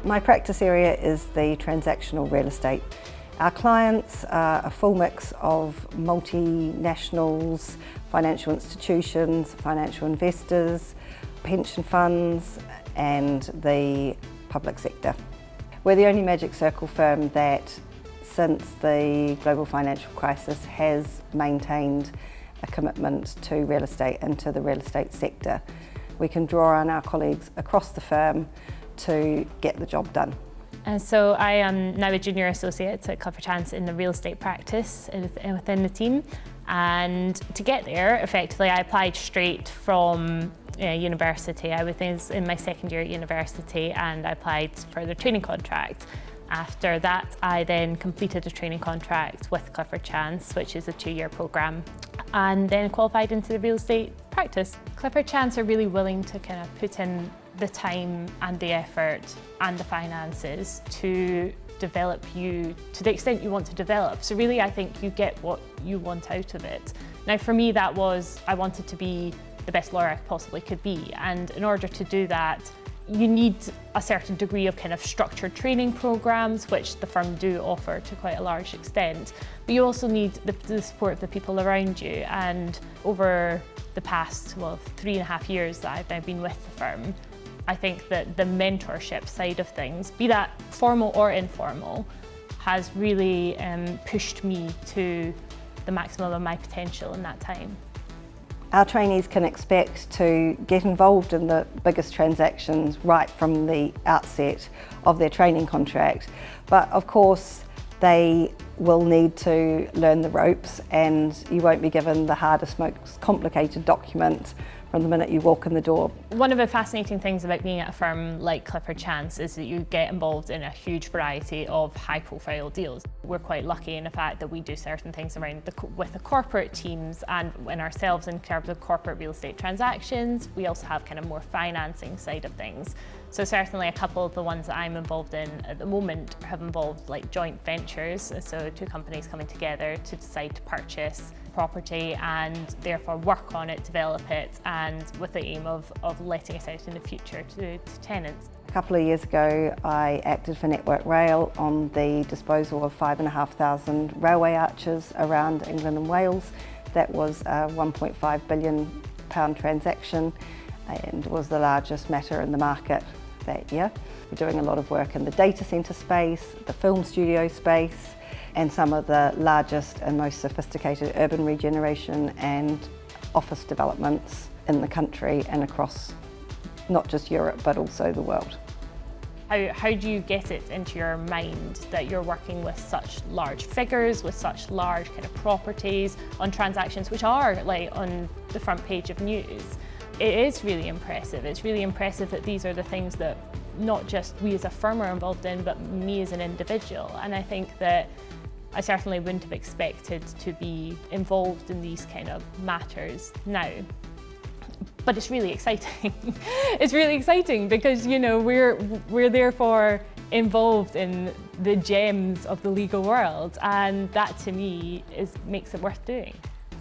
My practice area is the transactional real estate. Our clients are a full mix of multinationals, financial institutions, financial investors, pension funds and the public sector. We're the only Magic Circle firm that, since the global financial crisis, has maintained a commitment to real estate and to the real estate sector. We can draw on our colleagues across the firm to get the job done. So I am now a junior associate at Clifford Chance in the real estate practice within the team. And to get there, effectively, I applied straight from university. I was in my second year at university and I applied for the training contract. After that, I then completed a training contract with Clifford Chance, which is a 2-year programme, and then qualified into the real estate practice. Clifford Chance are really willing to kind of put in the time and the effort and the finances to develop you to the extent you want to develop. So really, I think you get what you want out of it. Now, for me, that was, I wanted to be the best lawyer I possibly could be. And in order to do that, you need a certain degree of kind of structured training programs, which the firm do offer to quite a large extent. But you also need the support of the people around you. And over the past, 3.5 years that I've now been with the firm, I think that the mentorship side of things, be that formal or informal, has really pushed me to the maximum of my potential in that time. Our trainees can expect to get involved in the biggest transactions right from the outset of their training contract, but of course they will need to learn the ropes, and you won't be given the hardest, most complicated document from the minute you walk in the door. One of the fascinating things about being at a firm like Clifford Chance is that you get involved in a huge variety of high-profile deals. We're quite lucky in the fact that we do certain things around with the corporate teams and in ourselves in terms of corporate real estate transactions. We also have kind of more financing side of things. So certainly a couple of the ones that I'm involved in at the moment have involved like joint ventures, so 2 companies coming together to decide to purchase property and therefore work on it, develop it, and with the aim of letting it out in the future to tenants. A couple of years ago, I acted for Network Rail on the disposal of 5,500 railway arches around England and Wales. That was a £1.5 billion transaction and was the largest matter in the market that year. We're doing a lot of work in the data centre space, the film studio space, and some of the largest and most sophisticated urban regeneration and office developments in the country and across not just Europe but also the world. How do you get it into your mind that you're working with such large figures, with such large kind of properties on transactions which are like on the front page of news? It is really impressive. It's really impressive that these are the things that not just we as a firm are involved in, but me as an individual. And I think that I certainly wouldn't have expected to be involved in these kind of matters now. But it's really exciting. It's really exciting because, you know, we're therefore involved in the gems of the legal world, and that to me makes it worth doing.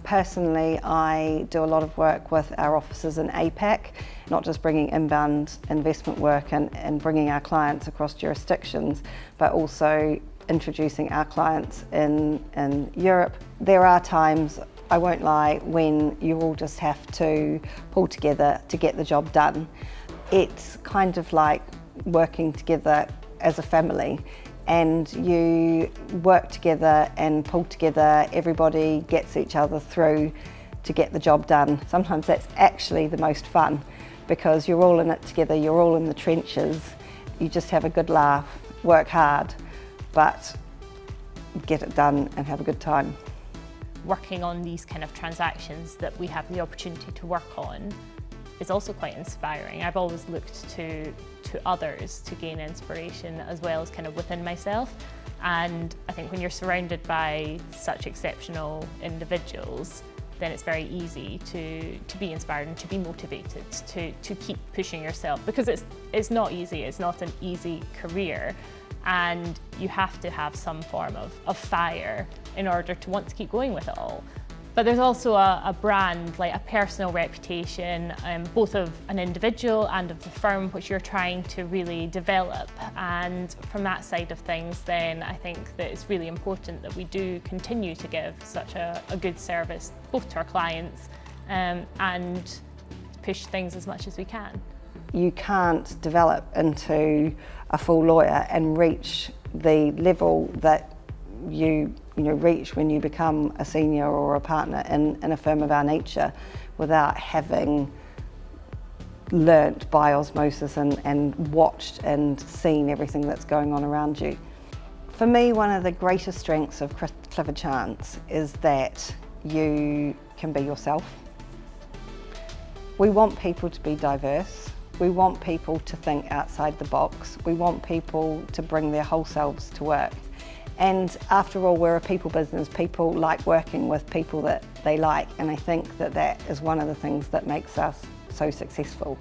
Personally, I do a lot of work with our offices in APAC, not just bringing inbound investment work and bringing our clients across jurisdictions, but also introducing our clients in Europe. There are times, I won't lie, when you all just have to pull together to get the job done. It's kind of like working together as a family, and you work together and pull together, everybody gets each other through to get the job done. Sometimes that's actually the most fun because you're all in it together, you're all in the trenches, you just have a good laugh, work hard, but get it done and have a good time. Working on these kind of transactions that we have the opportunity to work on is also quite inspiring. I've always looked to others to gain inspiration as well as kind of within myself. And I think when you're surrounded by such exceptional individuals, then it's very easy to be inspired and to be motivated to keep pushing yourself, because it's not easy, it's not an easy career, and you have to have some form of fire in order to want to keep going with it all. But there's also a brand, like a personal reputation, both of an individual and of the firm, which you're trying to really develop. And from that side of things, then I think that it's really important that we do continue to give such a good service, both to our clients and push things as much as we can. You can't develop into a full lawyer and reach the level that you reach when you become a senior or a partner in a firm of our nature without having learnt by osmosis and watched and seen everything that's going on around you. For me, one of the greatest strengths of Clifford Chance is that you can be yourself. We want people to be diverse. We want people to think outside the box. We want people to bring their whole selves to work. And after all, we're a people business. People like working with people that they like, and I think that that is one of the things that makes us so successful.